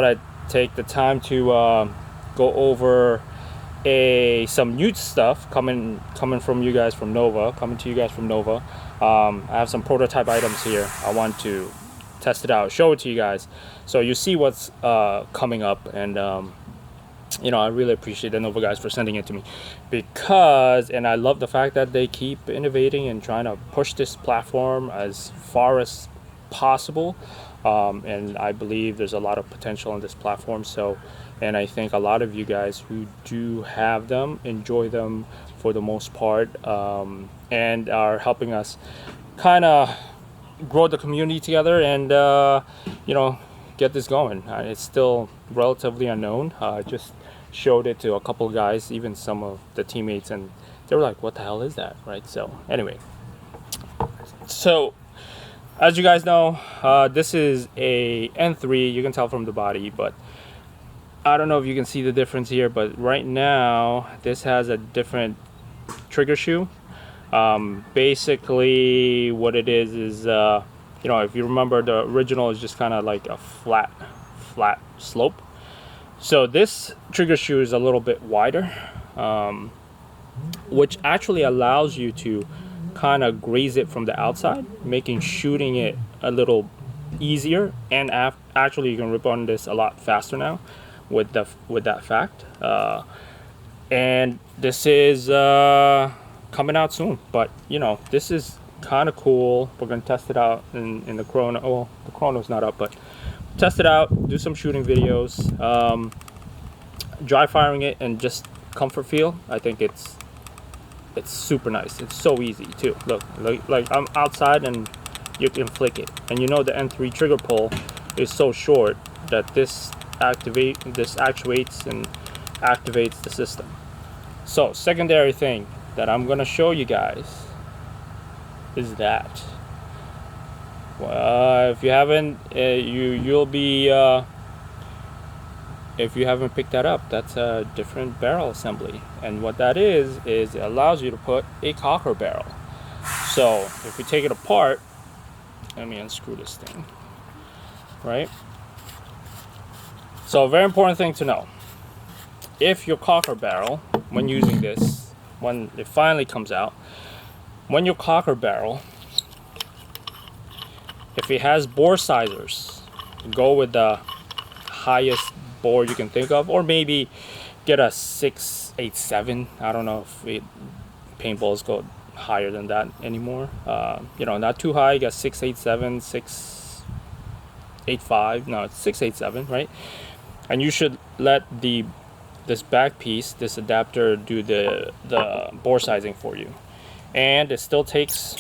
I'd take the time to go over some new stuff coming from you guys from Nova, I have some prototype items here. I want to test it out, show it to you guys, so you see what's coming up. And you know, I really appreciate the Nova guys for sending it to me, because, and I love the fact that they keep innovating and trying to push this platform as far as possible. And I believe there's a lot of potential in this platform. So, and I think a lot of you guys who do have them enjoy them for the most part, and are helping us kind of grow the community together, and you know, get this going. It's still relatively unknown. I just showed it to a couple of guys, even some of the teammates, and they were like, what the hell is that, right? So anyway, so as you guys know, this is a N3. You can tell from the body, but I don't know if you can see the difference here, but right now this has a different trigger shoe. Basically what it is you know, if you remember, the original is just kind of like a flat slope. So this trigger shoe is a little bit wider, which actually allows you to kind of graze it from the outside, making shooting it a little easier. And actually you can rip on this a lot faster now with that fact. And this is coming out soon, but you know, this is kind of cool. We're gonna test it out in the Chrono. Well, the Chrono's not up, but test it out, do some shooting videos, dry firing it, and just comfort feel. I think it's super nice. It's so easy too. Look, like I'm outside and you can flick it, and you know the N3 trigger pull is so short that this actuates and activates the system. So secondary thing that I'm gonna show you guys is that, if you haven't, you'll be if you haven't picked that up, that's a different barrel assembly. And what that is it allows you to put a cocker barrel. So if we take it apart, let me unscrew this thing, right? So a very important thing to know: if your cocker barrel, when using this, when it finally comes out, when your cocker barrel, if it has bore sizers, go with the highest bore you can think of, or maybe get a 687. I don't know if paintballs go higher than that anymore. You know, not too high. You got 687, 685. No, it's 687, right? And you should let this back piece, this adapter, do the bore sizing for you. And it still takes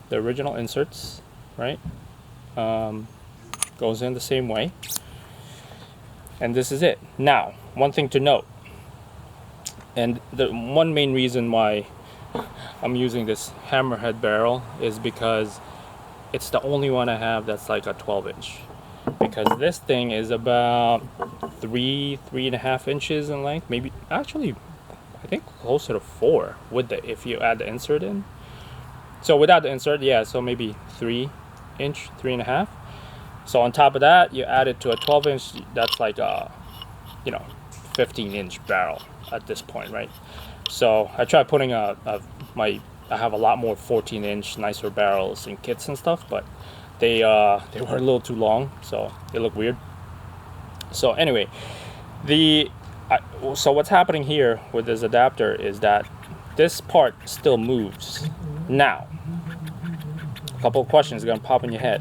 the original inserts, right? Goes in the same way. And this is it. Now, one thing to note, and the one main reason why I'm using this hammerhead barrel is because it's the only one I have that's like a 12-inch. Because this thing is about 3.5 inches in length, maybe actually I think closer to 4 with if you add the insert in. So without the insert, yeah, so maybe 3-inch, 3.5. So on top of that, you add it to a 12-inch. That's like a, you know, 15-inch barrel at this point, right? So I tried putting I have a lot more 14-inch nicer barrels in kits and stuff, but they were a little too long, so they look weird. So anyway, so what's happening here with this adapter is that this part still moves. Now, a couple of questions are gonna pop in your head.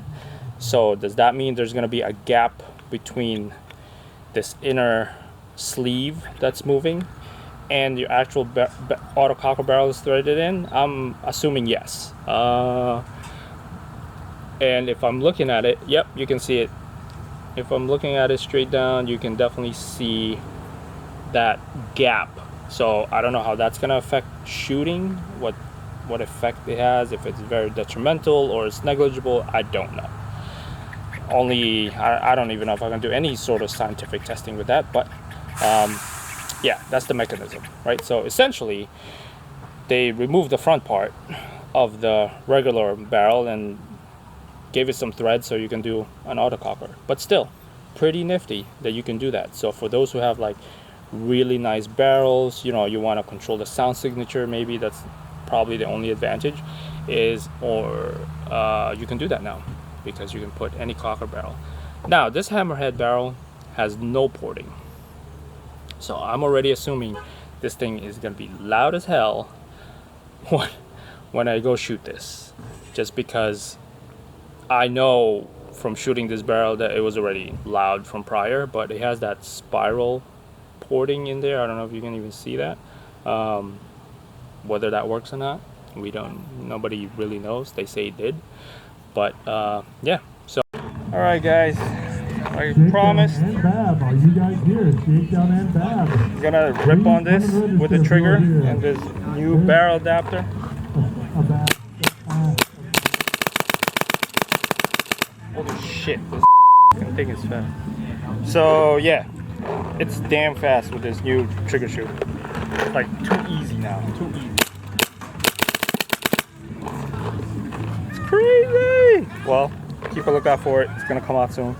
So does that mean there's gonna be a gap between this inner sleeve that's moving and your actual autococker barrel is threaded in? I'm assuming yes. And if I'm looking at it, yep, you can see it. If I'm looking at it straight down, you can definitely see that gap. So I don't know how that's gonna affect shooting, what effect it has, if it's very detrimental or it's negligible, I don't know. I don't even know if I can do any sort of scientific testing with that, but yeah, that's the mechanism, right? So essentially, they removed the front part of the regular barrel and gave it some thread so you can do an autococker. But still, pretty nifty that you can do that. So for those who have like really nice barrels, you know, you want to control the sound signature, maybe that's probably the only advantage is, or you can do that now because you can put any cocker barrel. Now this hammerhead barrel has no porting, so I'm already assuming this thing is gonna be loud as hell when I go shoot this, just because I know from shooting this barrel that it was already loud from prior, but it has that spiral porting in there. I don't know if you can even see that. Whether that works or not, nobody really knows. They say it did, but yeah. So all right guys, I promised Are you guys here? Shakedown and Bab. I'm gonna rip on this with the trigger and this new barrel adapter. Holy shit, this fucking thing is fast. So yeah, it's damn fast with this new trigger shoe. It's like too easy now, too easy. It's crazy! Well, keep a lookout for it. It's gonna come out soon.